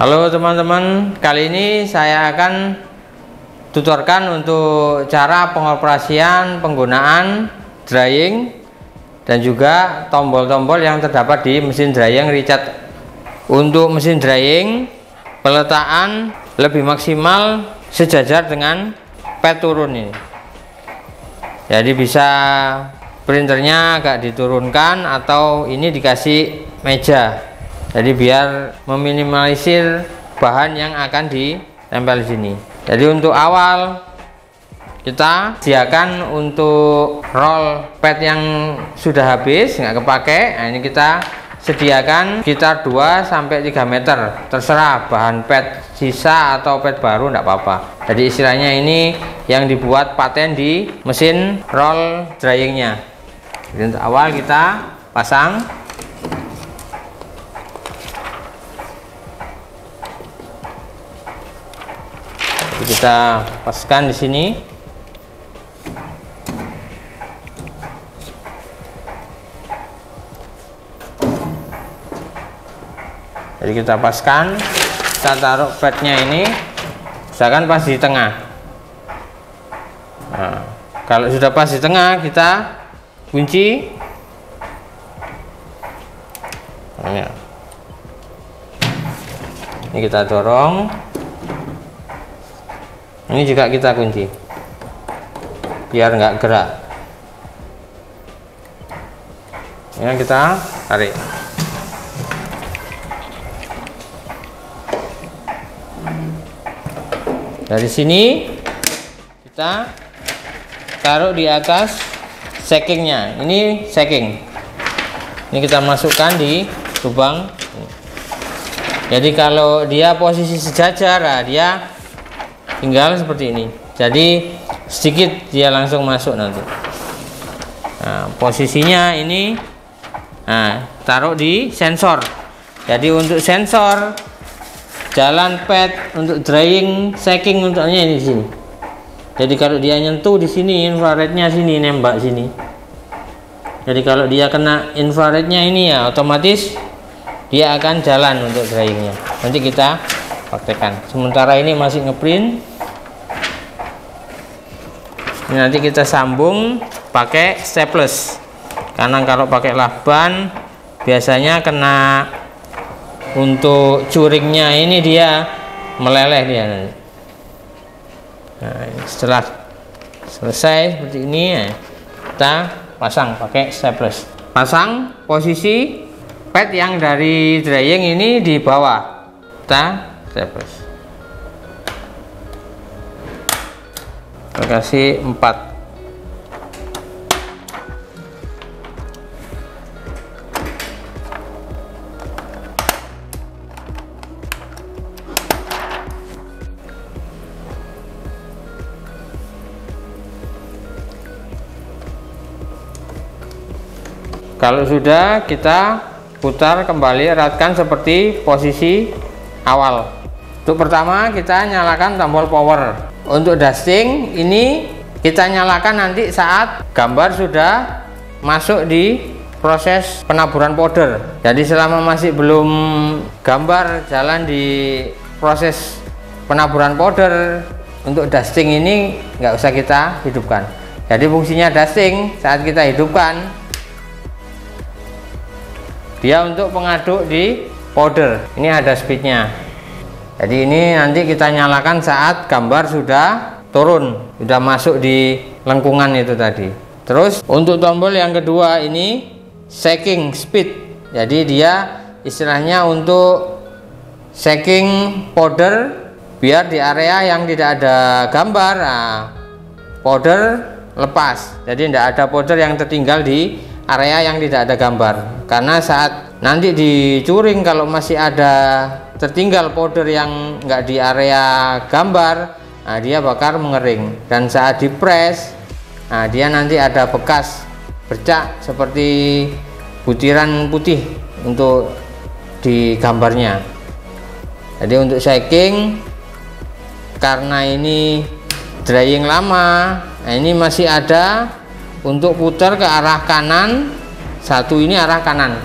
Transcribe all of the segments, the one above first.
Halo teman-teman, kali ini saya akan tutorkan untuk cara pengoperasian penggunaan drying dan juga tombol-tombol yang terdapat di mesin drying Richard. Untuk mesin drying, peletakan lebih maksimal sejajar dengan pad turun ini. Jadi bisa printernya agak diturunkan atau ini dikasih meja. Jadi biar meminimalisir bahan yang akan ditempel di sini. Jadi untuk awal kita sediakan untuk roll pad yang sudah habis nggak kepake. Nah, ini kita sediakan sekitar 2-3 meter, terserah bahan pad sisa atau pad baru enggak apa-apa. Jadi istilahnya ini yang dibuat paten di mesin roll dryingnya. Jadi untuk awal kita pasang. Kita paskan di sini. Jadi kita paskan, kita taruh padnya ini, misalkan pas di tengah. Nah, kalau sudah pas di tengah, kita kunci. Ini kita dorong. Ini juga kita kunci biar nggak gerak. Ya, kita tarik. Dari sini kita taruh di atas sackingnya. Ini sacking. Ini kita masukkan di lubang. Jadi kalau dia posisi sejajar, nah dia tinggal seperti ini. Jadi sedikit dia langsung masuk nanti. Nah, posisinya ini, nah, taruh di sensor. Jadi untuk sensor jalan pad untuk drying, sacking untuknya ini di sini. Jadi kalau dia nyentuh di sini, infrarednya sini nembak sini. Jadi kalau dia kena infrarednya ini ya otomatis dia akan jalan untuk dryingnya. Nanti kita praktekkan. Sementara ini masih ngeprint. Ini nanti kita sambung pakai staples. Karena kalau pakai lakban biasanya kena untuk curingnya ini dia meleleh dia nanti. Nah, setelah selesai seperti ini ya, kita pasang pakai staples. Pasang posisi pad yang dari drying ini di bawah. Kita staples. Kita kasih 4. Kalau sudah, kita putar kembali, eratkan seperti posisi awal. Untuk pertama kita nyalakan tombol power. Untuk dusting ini kita nyalakan nanti saat gambar sudah masuk di proses penaburan powder. Jadi selama masih belum gambar jalan di proses penaburan powder, untuk dusting ini nggak usah kita hidupkan. Jadi fungsinya dusting saat kita hidupkan, dia untuk pengaduk di powder. Ini ada speednya. Jadi ini nanti kita nyalakan saat gambar sudah turun, sudah masuk di lengkungan itu tadi. Terus untuk tombol yang kedua ini shaking speed. Jadi dia istilahnya untuk shaking powder biar di area yang tidak ada gambar, nah, powder lepas. Jadi tidak ada powder yang tertinggal di area yang tidak ada gambar. Karena saat nanti dicuring kalau masih ada tertinggal powder yang enggak di area gambar, nah dia bakal mengering. Dan saat dipres, nah dia nanti ada bekas bercak seperti butiran putih untuk di gambarnya. Jadi untuk shaking, karena ini drying lama, nah ini masih ada untuk putar ke arah kanan. Satu ini arah kanan,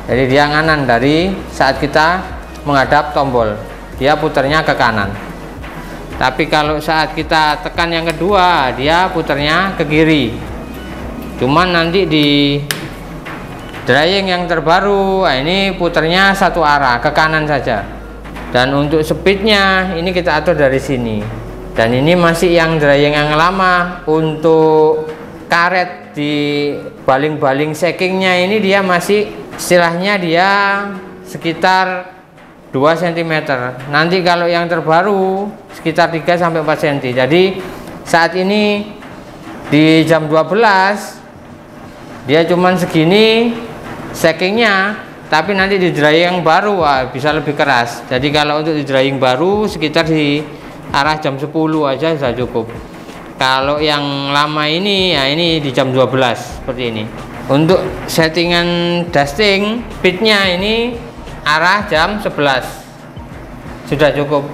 jadi dia kanan dari saat kita menghadap tombol, dia putarnya ke kanan. Tapi kalau saat kita tekan yang kedua, dia putarnya ke kiri. Cuman nanti di drying yang terbaru, nah ini putarnya satu arah ke kanan saja. Dan untuk speednya ini kita atur dari sini. Dan ini masih yang drying yang lama. Untuk karet di baling-baling shackingnya ini dia masih istilahnya dia sekitar 2 cm. Nanti kalau yang terbaru sekitar 3 sampai 4 cm. Jadi saat ini di jam 12 dia cuman segini shackingnya, tapi nanti di drying yang baru bisa lebih keras. Jadi kalau untuk di drying baru sekitar di arah jam 10 aja sudah cukup. Kalau yang lama ini ya ini di jam 12 seperti ini. Untuk settingan dusting speednya ini arah jam 11 sudah cukup.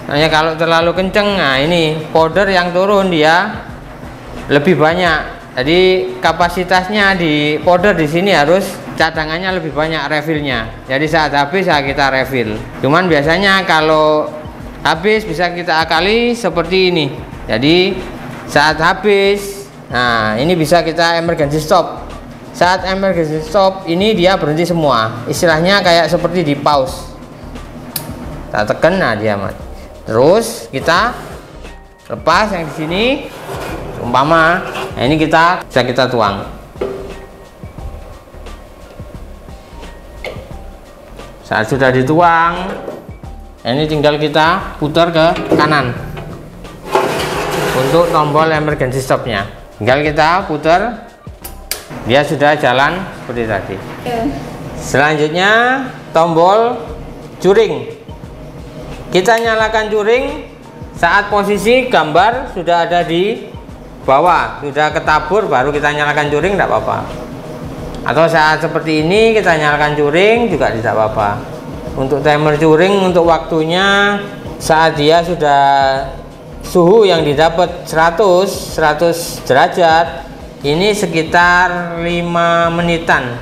Hanya kalau terlalu kenceng, nah ini powder yang turun dia lebih banyak. Jadi kapasitasnya di powder di sini harus cadangannya lebih banyak refillnya. Jadi saat habis ya kita refill. Cuman biasanya kalau habis bisa kita akali seperti ini. Jadi saat habis, nah ini bisa kita emergency stop. Saat emergency stop ini dia berhenti semua, istilahnya kayak seperti di pause. Kita tekan, nah dia mati. Terus kita lepas yang di sini, umpama, nah ini bisa kita tuang. Saat sudah dituang, ini tinggal kita putar ke kanan untuk tombol emergency stopnya. Tinggal kita putar. Dia sudah jalan seperti tadi. Selanjutnya tombol curing. Kita nyalakan curing saat posisi gambar sudah ada di bawah, sudah ketabur, baru kita nyalakan curing, tidak apa-apa. Atau saat seperti ini kita nyalakan curing juga tidak apa-apa. Untuk timer curing untuk waktunya saat dia sudah suhu yang didapat 100 derajat. Ini sekitar 5 menitan.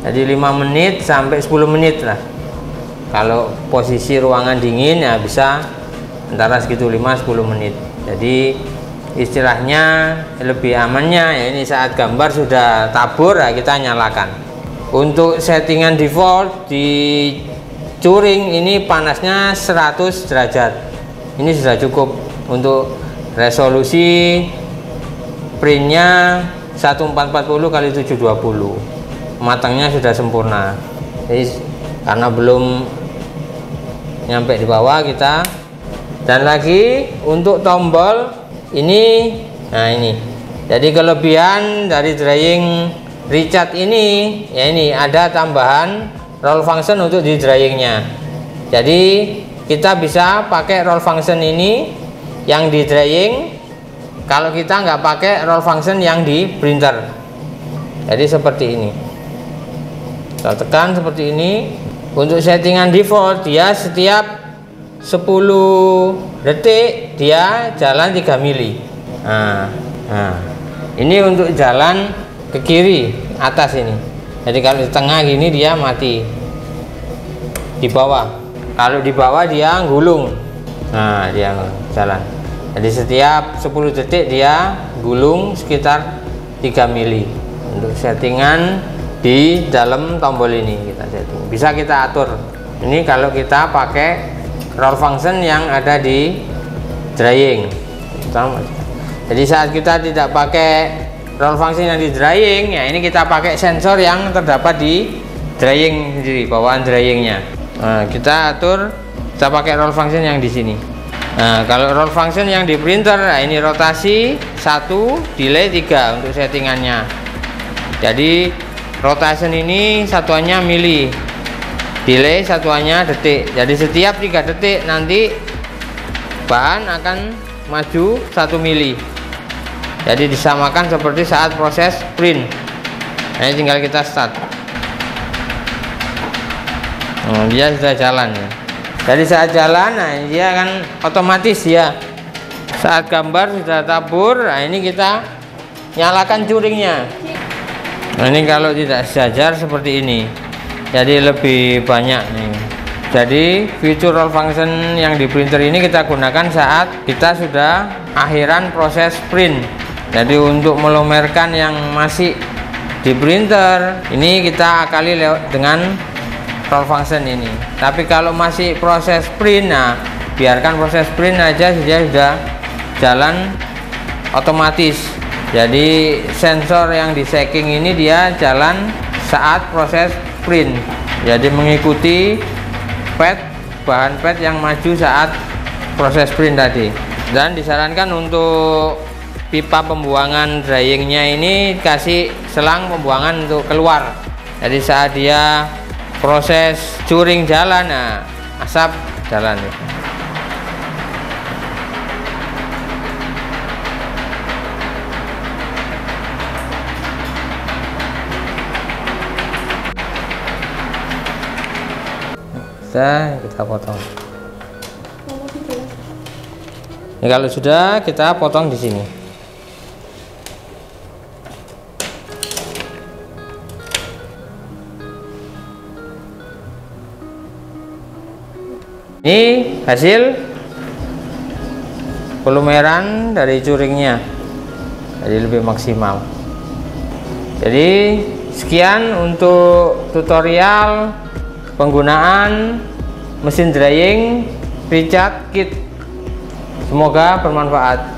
Jadi 5 menit sampai 10 menit lah. Kalau posisi ruangan dingin ya bisa antara segitu 5-10 menit. Jadi istilahnya lebih amannya ya ini saat gambar sudah tabur ya kita nyalakan. Untuk settingan default di curing ini panasnya 100 derajat. Ini sudah cukup. Untuk resolusi printnya 1440 x 720, matangnya sudah sempurna. Jadi karena belum nyampe di bawah kita. Dan lagi untuk tombol ini, nah ini jadi kelebihan dari drying Richard ini ya, ini ada tambahan roll function untuk di dryingnya. Jadi kita bisa pakai roll function ini yang di drying kalau kita nggak pakai roll function yang di printer. Jadi seperti ini, kita tekan seperti ini. Untuk settingan default dia setiap 10 detik dia jalan 3 mili. Nah, ini untuk jalan ke kiri atas ini. Jadi kalau di tengah gini dia mati. Di bawah, kalau di bawah dia gulung. Nah dia jalan. Jadi setiap 10 detik dia gulung sekitar 3 mili. Untuk settingan di dalam tombol ini kita setting. Bisa kita atur. Ini kalau kita pakai roll function yang ada di drying. Jadi saat kita tidak pakai roll function yang di drying, ya ini kita pakai sensor yang terdapat di drying sendiri, bawaan dryingnya. Nah, kita atur, kita pakai roll function yang di sini. Nah, kalau roll function yang di printer, nah ini rotasi 1, delay 3 untuk settingannya. Jadi rotation ini satuannya mili, delay satuannya detik. Jadi setiap 3 detik nanti bahan akan maju 1 mili. Jadi disamakan seperti saat proses print. Nah, ini tinggal kita start. Nah, dia sudah jalan ya. Jadi saat jalan, nah dia akan otomatis ya. Saat gambar sudah tabur, nah ini kita nyalakan curingnya. Nah, ini kalau tidak sejajar seperti ini, jadi lebih banyak nih Jadi future roll function yang di printer ini kita gunakan saat kita sudah akhiran proses print. Jadi untuk melumerkan yang masih di printer ini kita akali lewat dengan roll function ini. Tapi kalau masih proses print, nah biarkan proses print aja, dia sudah jalan otomatis. Jadi sensor yang di checking ini dia jalan saat proses print. Jadi mengikuti bahan pad yang maju saat proses print tadi. Dan disarankan untuk pipa pembuangan dryingnya ini kasih selang pembuangan untuk keluar. Jadi saat dia proses curing jalan, nah asap jalan. Kita potong. Ini kalau sudah kita potong di sini. Ini hasil pelumeran dari curingnya, jadi lebih maksimal. Jadi sekian untuk tutorial penggunaan mesin drying Richard Kit. Semoga bermanfaat.